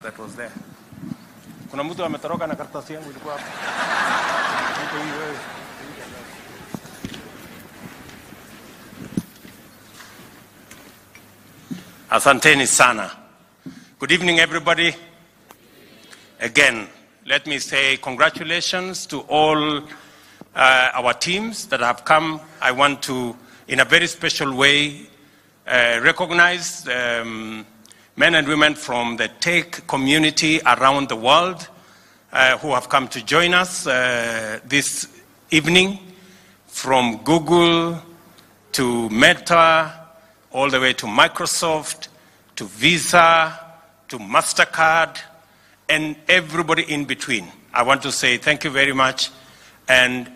that was there. Kuna mtu ametoroka na karatasi yangu ilikuwa hapa. Asanteni sana. Good evening, everybody. Again, let me say congratulations to all our teams that have come. I want to, in a very special way, recognize men and women from the tech community around the world who have come to join us this evening, from Google to Meta, all the way to Microsoft, to Visa, to MasterCard, and everybody in between. I want to say thank you very much. And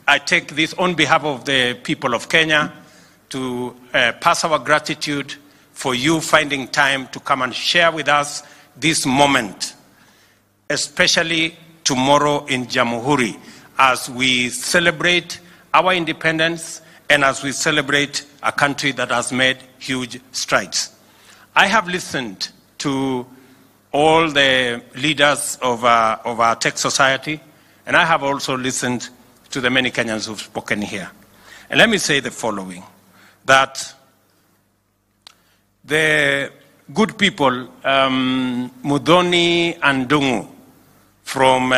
I take this on behalf of the people of Kenya to pass our gratitude for you finding time to come and share with us this moment, especially tomorrow in Jamhuri, as we celebrate our independence and as we celebrate a country that has made huge strides. I have listened to all the leaders of our tech society, and I have also listened to the many Kenyans who've spoken here. And let me say the following, that the good people, Mudhoni and Dungu from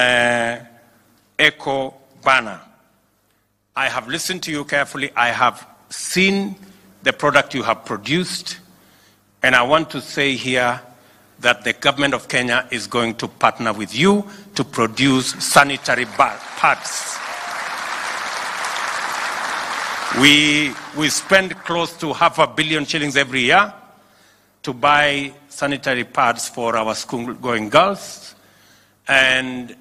Echo Bana, I have listened to you carefully. I have seen the product you have produced, and I want to say here that the government of Kenya is going to partner with you to produce sanitary pads. We spend close to $500 million shillings every year to buy sanitary pads for our school-going girls. And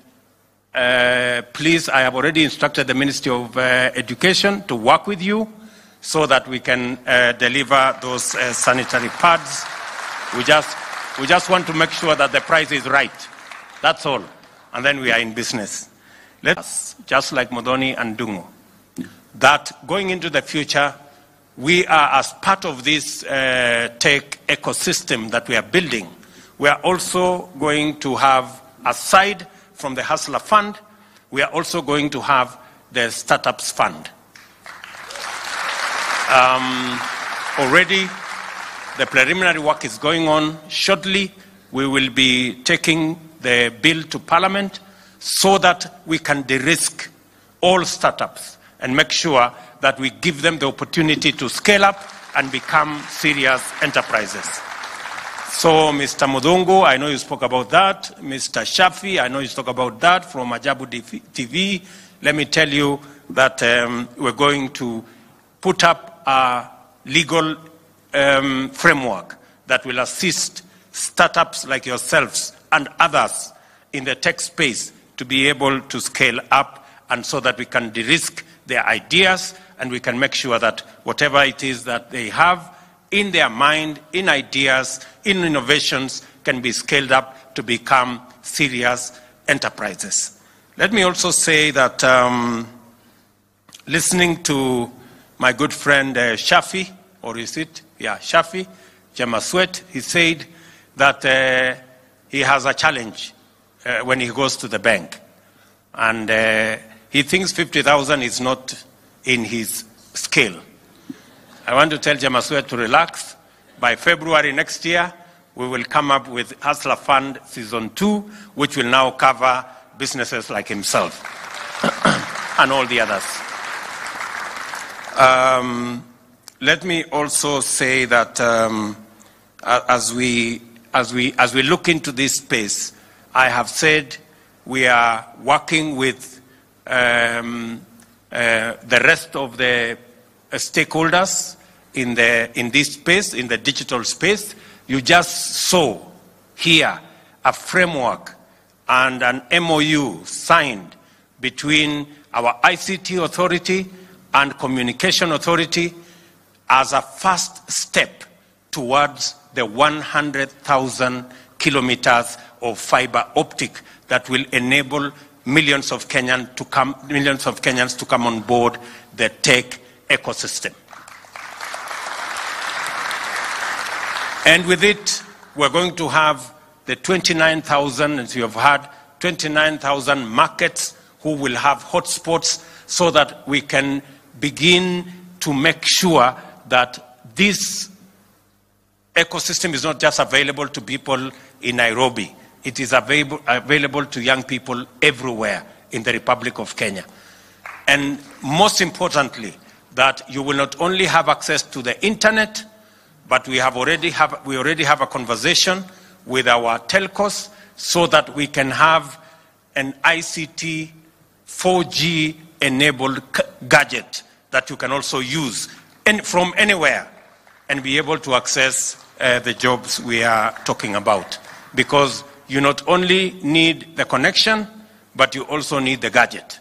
please, I have already instructed the Ministry of Education to work with you so that we can deliver those sanitary pads. We just want to make sure that the price is right. That's all. And then we are in business. Let's, just like Mudhoni and Dungu, that going into the future, we are, as part of this tech ecosystem that we are building, we are also going to have, aside from the Hustler Fund, we are also going to have the Startups Fund. Already, the preliminary work is going on. Shortly, we will be taking the bill to Parliament so that we can de-risk all startups and make sure that we give them the opportunity to scale up and become serious enterprises. So, Mr. Mudhungu, I know you spoke about that. Mr. Shafi, I know you spoke about that from Ajabu TV. Let me tell you that we're going to put up a legal framework that will assist startups like yourselves and others in the tech space to be able to scale up, and so that we can de-risk their ideas and we can make sure that whatever it is that they have in their mind, in ideas, in innovations, can be scaled up to become serious enterprises. Let me also say that listening to my good friend Shafi, or is it? Yeah, Shafi, Jamaswet, he said that he has a challenge when he goes to the bank. And he thinks 50,000 is not in his scale. I want to tell Jamaswet to relax. By February next year, we will come up with Hustler Fund Season 2, which will now cover businesses like himself and all the others. Let me also say that as we look into this space, I have said we are working with the rest of the stakeholders in this space, in the digital space. You just saw here a framework and an MOU signed between our ICT authority and communication authority as a first step towards the 100,000 kilometers of fiber optic that will enable millions of Kenyans to come on board the tech ecosystem. And with it, we're going to have the 29,000, as you have heard, 29,000 markets who will have hotspots so that we can begin to make sure that this ecosystem is not just available to people in Nairobi. It is available to young people everywhere in the Republic of Kenya. And most importantly, that you will not only have access to the internet, but we already have a conversation with our telcos so that we can have an ICT 4G enabled gadget that you can also use from anywhere and be able to access the jobs we are talking about. Because you not only need the connection, but you also need the gadget.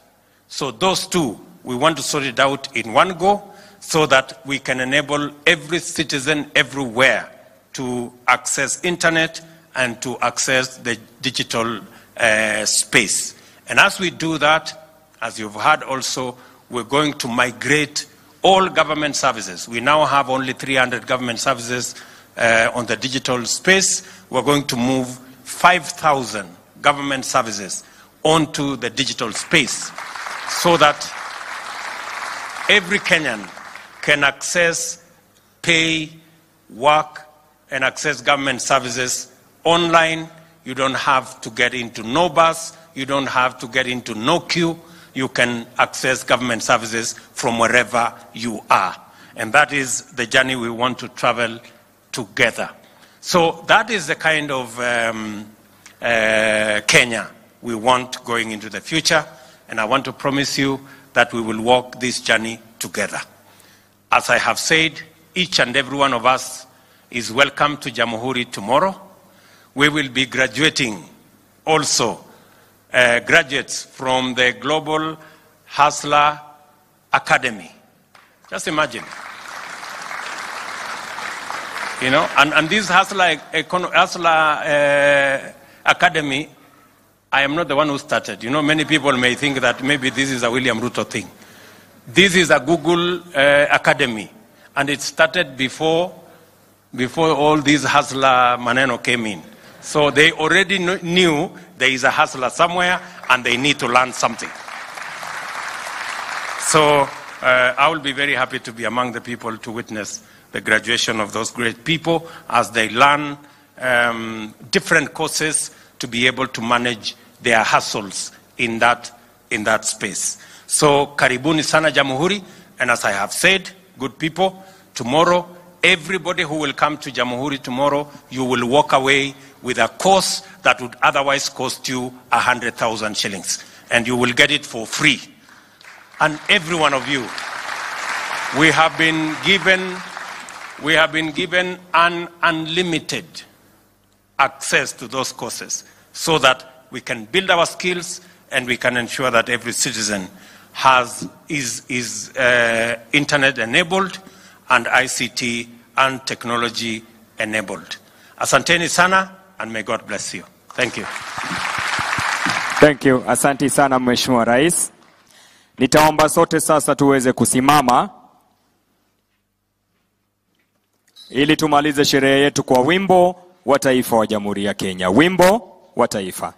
So those two, we want to sort it out in one go so that we can enable every citizen everywhere to access internet and to access the digital space. And as we do that, as you've heard also, we're going to migrate all government services. We now have only 300 government services on the digital space. We're going to move 5,000 government services onto the digital space so that every Kenyan can access, pay, work, and access government services online. You don't have to get into no bus. You don't have to get into no queue. You can access government services from wherever you are. And that is the journey we want to travel together. So that is the kind of Kenya we want going into the future. And I want to promise you that we will walk this journey together. As I have said, each and every one of us is welcome to Jamhuri tomorrow. We will be graduating also graduates from the Global Hustler Academy. Just imagine. You know, and this Hustler Academy, I am not the one who started. You know, many people may think that maybe this is a William Ruto thing. This is a Google Academy, and it started before all these Hustler Maneno came in. So they already knew there is a hustler somewhere and they need to learn something. So I will be very happy to be among the people to witness the graduation of those great people as they learn different courses to be able to manage their hustles in that space. So karibuni sana Jamhuri, and as I have said, good people, tomorrow, everybody who will come to Jamhuri tomorrow, you will walk away with a course that would otherwise cost you 100,000 shillings. And you will get it for free. And every one of you, we have been given an unlimited access to those courses so that we can build our skills and we can ensure that every citizen is internet enabled and ICT and technology enabled. Asanteni sana, and may God bless you. Thank you. Thank you. Asanti sana Mheshimiwa Rais. Nitaomba sote sasa tuweze kusimama ili tumalize sherehe yetu kwa wimbo wa taifa wa Jamhuri ya Kenya. Wimbo wa taifa.